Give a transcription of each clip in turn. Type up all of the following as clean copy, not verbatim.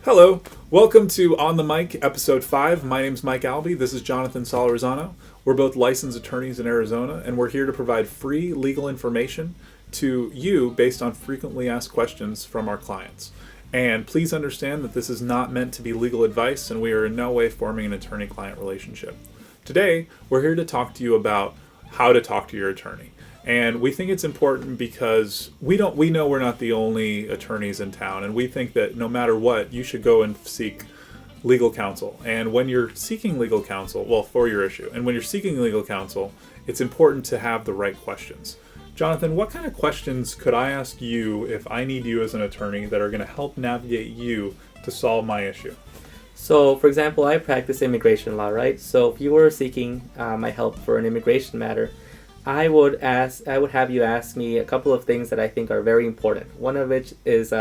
Hello, welcome to On the Mic, Episode 5. My name's Mike Albee. This is Jonathan Solorzano. We're both licensed attorneys in Arizona, and we're here to provide free legal information to you based on frequently asked questions from our clients. And please understand that this is not meant to be legal advice, and we are in no way forming an attorney-client relationship. Today, we're here to talk to you about how to talk to your attorney. And we think it's important because we know we're not the only attorneys in town, and we think that no matter what, you should go and seek legal counsel. And when you're seeking legal counsel, well, for your issue, and when you're seeking legal counsel, it's important to have the right questions. Jonathan, what kind of questions could I ask you if I need you as an attorney that are going to help navigate you to solve my issue? So, for example, I practice immigration law, right? So if you were seeking my help for an immigration matter, I would have you ask me a couple of things that I think are very important. One of which is,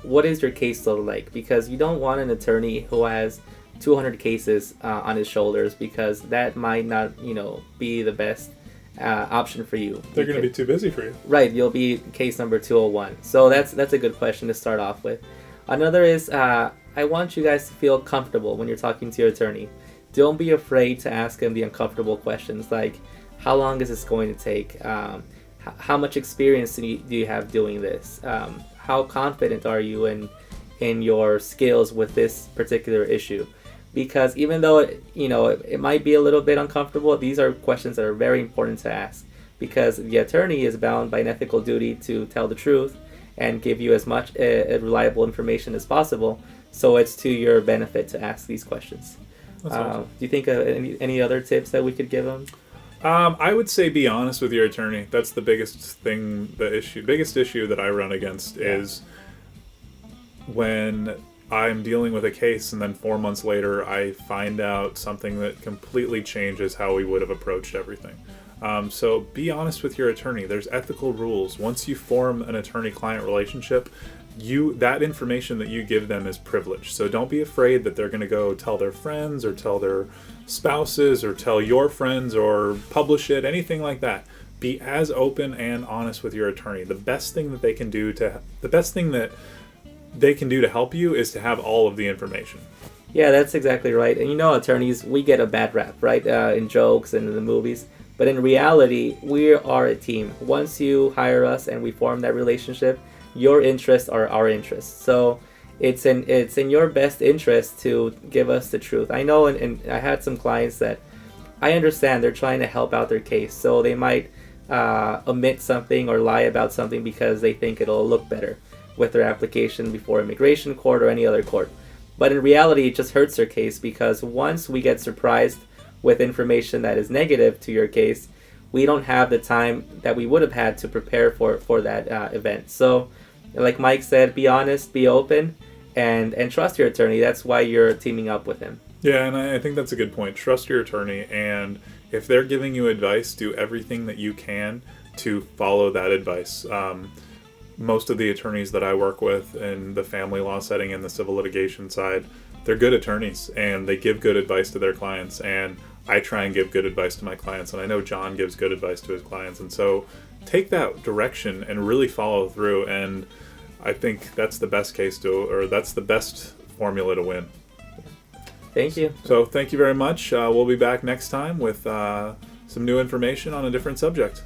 what is your caseload like? Because you don't want an attorney who has 200 cases on his shoulders, because that might not, be the best option for you. They're going to be too busy for you. Right, you'll be case number 201. So that's a good question to start off with. Another is, I want you guys to feel comfortable when you're talking to your attorney. Don't be afraid to ask him the uncomfortable questions like, how long is this going to take? How much experience do you have doing this? How confident are you in your skills with this particular issue? Because even though it might be a little bit uncomfortable, these are questions that are very important to ask, because the attorney is bound by an ethical duty to tell the truth and give you as much reliable information as possible. So it's to your benefit to ask these questions. Awesome. Do you think of any other tips that we could give them? I would say be honest with your attorney. That's the biggest thing. Biggest issue that I run against is when I'm dealing with a case and then 4 months later I find out something that completely changes how we would have approached everything. So be honest with your attorney. There's ethical rules. Once you form an attorney-client relationship, that information that you give them is privileged. So don't be afraid that they're going to go tell their friends or tell their spouses or tell your friends or publish it, anything like that. Be as open and honest with your attorney. The best thing that they can do to help you is to have all of the information. Yeah, that's exactly right. And attorneys, we get a bad rap, right? In jokes and in the movies. But in reality, we are a team. Once you hire us and we form that relationship, your interests are our interests. So it's in your best interest to give us the truth. I know, and I had some clients that I understand they're trying to help out their case. So they might omit something or lie about something because they think it'll look better with their application before immigration court or any other court. But in reality, it just hurts their case, because once we get surprised with information that is negative to your case, we don't have the time that we would have had to prepare for that event. So like Mike said, be honest, be open, and trust your attorney. That's why you're teaming up with him. Yeah, and I think that's a good point. Trust your attorney, and if they're giving you advice, do everything that you can to follow that advice. Most of the attorneys that I work with in the family law setting and the civil litigation side, they're good attorneys, and they give good advice to their clients, and I try and give good advice to my clients, and I know John gives good advice to his clients, and so take that direction and really follow through, and I think that's the best that's the best formula to win. Thank you. So thank you very much. We'll be back next time with some new information on a different subject.